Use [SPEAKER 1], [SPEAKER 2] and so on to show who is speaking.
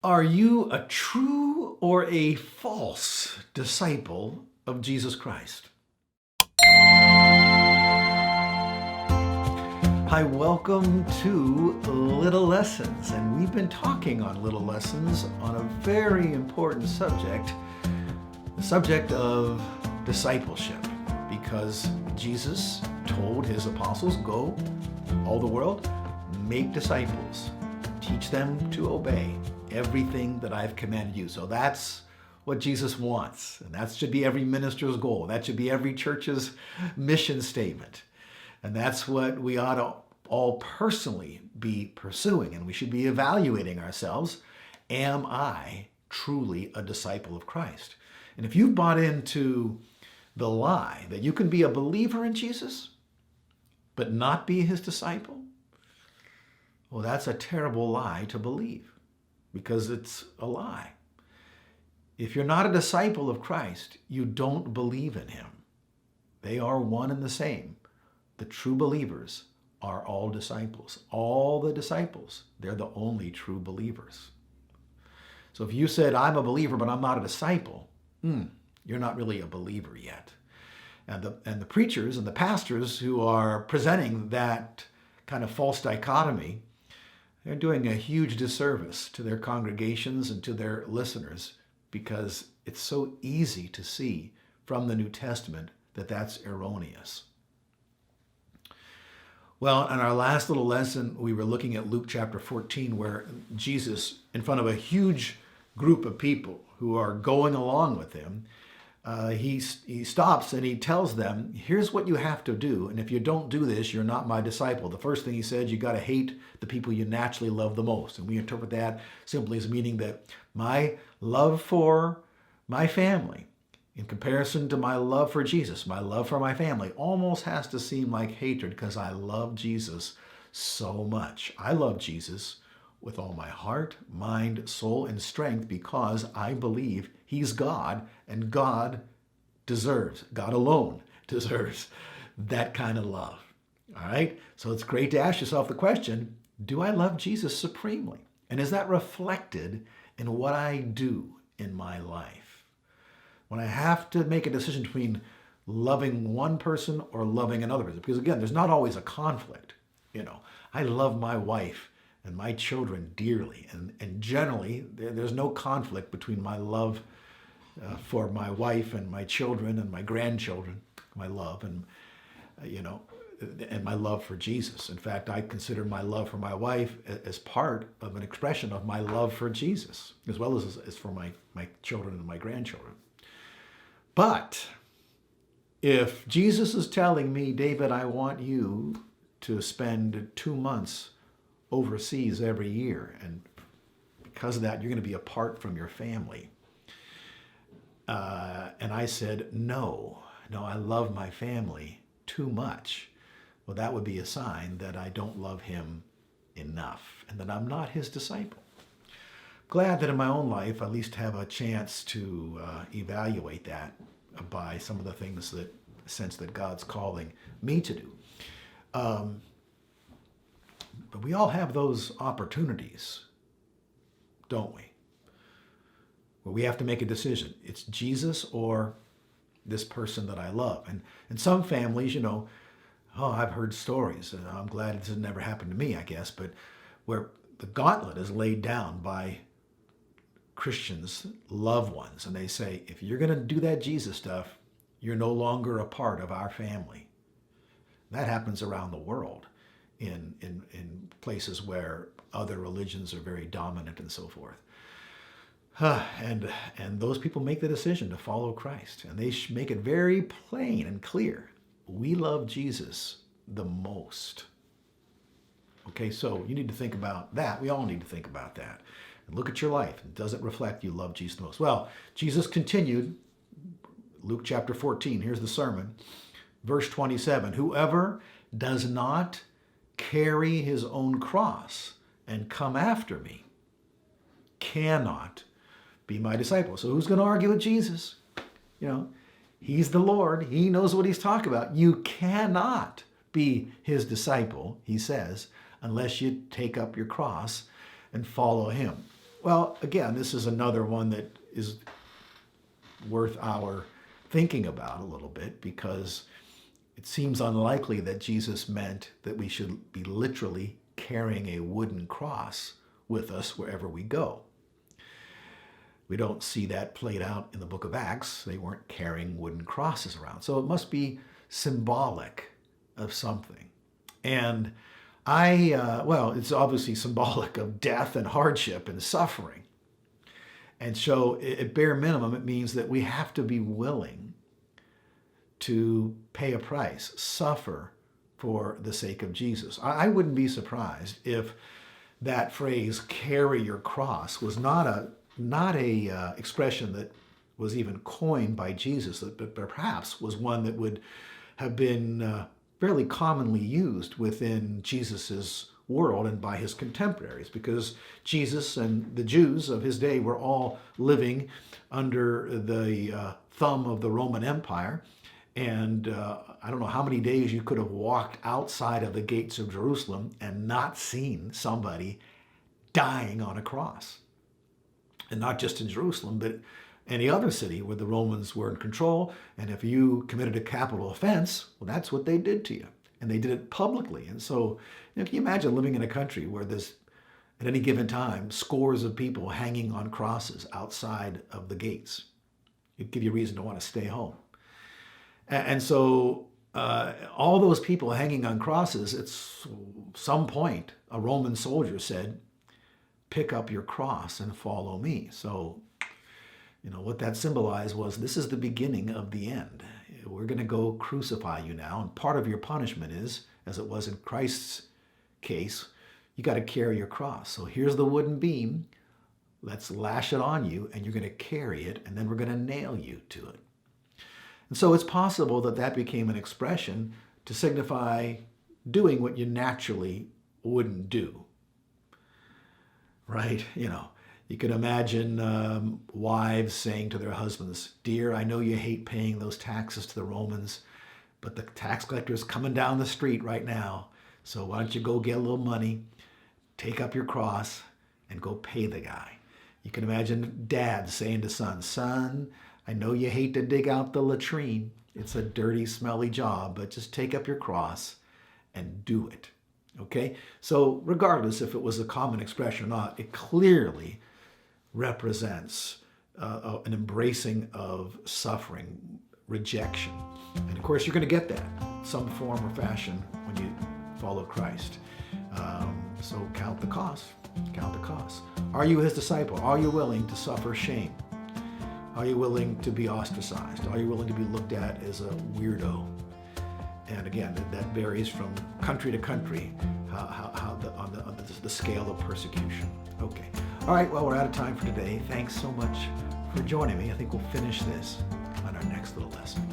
[SPEAKER 1] Are you a true or a false disciple of Jesus Christ? Hi, welcome to Little Lessons. And we've been talking on Little Lessons on a very important subject, the subject of discipleship. Because Jesus told his apostles, go all the world, make disciples, teach them to obey everything that I've commanded you. So that's what Jesus wants. And that should be every minister's goal. That should be every church's mission statement. And that's what we ought to all personally be pursuing. And we should be evaluating ourselves. Am I truly a disciple of Christ? And if you've bought into the lie that you can be a believer in Jesus, but not be his disciple, well, that's a terrible lie to believe, because it's a lie. If you're not a disciple of Christ, you don't believe in him. They are one and the same. The true believers are all disciples. All the disciples, they're the only true believers. So if you said, I'm a believer, but I'm not a disciple, you're not really a believer yet. And the preachers and the pastors who are presenting that kind of false dichotomy, they're doing a huge disservice to their congregations and to their listeners, because it's so easy to see from the New Testament that that's erroneous. Well, in our last little lesson, we were looking at Luke chapter 14, where Jesus, in front of a huge group of people who are going along with him, he stops and he tells them, here's what you have to do. And if you don't do this, you're not my disciple. The first thing he said, you got to hate the people you naturally love the most. And we interpret that simply as meaning that my love for my family, in comparison to my love for Jesus, my love for my family, almost has to seem like hatred, because I love Jesus so much. I love Jesus with all my heart, mind, soul, and strength, because I believe he's God, and God alone deserves that kind of love. All right? So it's great to ask yourself the question, do I love Jesus supremely? And is that reflected in what I do in my life? When I have to make a decision between loving one person or loving another person, because again, there's not always a conflict. I love my wife and my children dearly, and generally there's no conflict between my love for my wife and my children and my grandchildren, my love and my love for Jesus. In fact, I consider my love for my wife as part of an expression of my love for Jesus, as well as for my children and my grandchildren. But if Jesus is telling me, David, I want you to spend 2 months overseas every year, and because of that, you're going to be apart from your family. And I said, no, I love my family too much. Well, that would be a sign that I don't love him enough and that I'm not his disciple. Glad that in my own life, I at least have a chance to evaluate that by some of the things that sense that God's calling me to do. But we all have those opportunities, don't we? Where we have to make a decision. It's Jesus or this person that I love. And in some families, I've heard stories, and I'm glad it has never happened to me, I guess, but where the gauntlet is laid down by Christians' loved ones, and they say, if you're going to do that Jesus stuff, you're no longer a part of our family. That happens around the world in places where other religions are very dominant and so forth. And those people make the decision to follow Christ, and they make it very plain and clear. We love Jesus the most. Okay, so you need to think about that. We all need to think about that. And look at your life. Does it reflect you love Jesus the most? Well, Jesus continued, Luke chapter 14, here's the sermon, verse 27, whoever does not carry his own cross and come after me cannot be my disciple. So who's going to argue with Jesus? He's the Lord. He knows what he's talking about. You cannot be his disciple, he says, unless you take up your cross and follow him. Well, again, this is another one that is worth our thinking about a little bit, because it seems unlikely that Jesus meant that we should be literally carrying a wooden cross with us wherever we go. We don't see that played out in the book of Acts. They weren't carrying wooden crosses around. So it must be symbolic of something. And well, it's obviously symbolic of death and hardship and suffering. And so at bare minimum, it means that we have to be willing to pay a price, suffer for the sake of Jesus. I wouldn't be surprised if that phrase, carry your cross, was not a expression that was even coined by Jesus, but perhaps was one that would have been fairly commonly used within Jesus's world and by his contemporaries, because Jesus and the Jews of his day were all living under the thumb of the Roman Empire. And I don't know how many days you could have walked outside of the gates of Jerusalem and not seen somebody dying on a cross. And not just in Jerusalem, but any other city where the Romans were in control. And if you committed a capital offense, well, that's what they did to you. And they did it publicly. And so, can you imagine living in a country where there's, at any given time, scores of people hanging on crosses outside of the gates? It'd give you a reason to want to stay home. And so all those people hanging on crosses, at some point, a Roman soldier said, pick up your cross and follow me. So, what that symbolized was, this is the beginning of the end. We're going to go crucify you now. And part of your punishment is, as it was in Christ's case, you got to carry your cross. So here's the wooden beam. Let's lash it on you, and you're going to carry it, and then we're going to nail you to it. And so it's possible that that became an expression to signify doing what you naturally wouldn't do. Right? You can imagine wives saying to their husbands, dear, I know you hate paying those taxes to the Romans, but the tax collector is coming down the street right now. So why don't you go get a little money, take up your cross, and go pay the guy. You can imagine dad saying to son, I know you hate to dig out the latrine. It's a dirty, smelly job, but just take up your cross and do it. Okay? So regardless if it was a common expression or not, it clearly represents an embracing of suffering, rejection. And of course, you're going to get that in some form or fashion when you follow Christ. So count the cost. Count the cost. Are you his disciple? Are you willing to suffer shame? Are you willing to be ostracized? Are you willing to be looked at as a weirdo? And again, that varies from country to country, on the scale of persecution. Okay. All right, well, we're out of time for today. Thanks so much for joining me. I think we'll finish this on our next little lesson.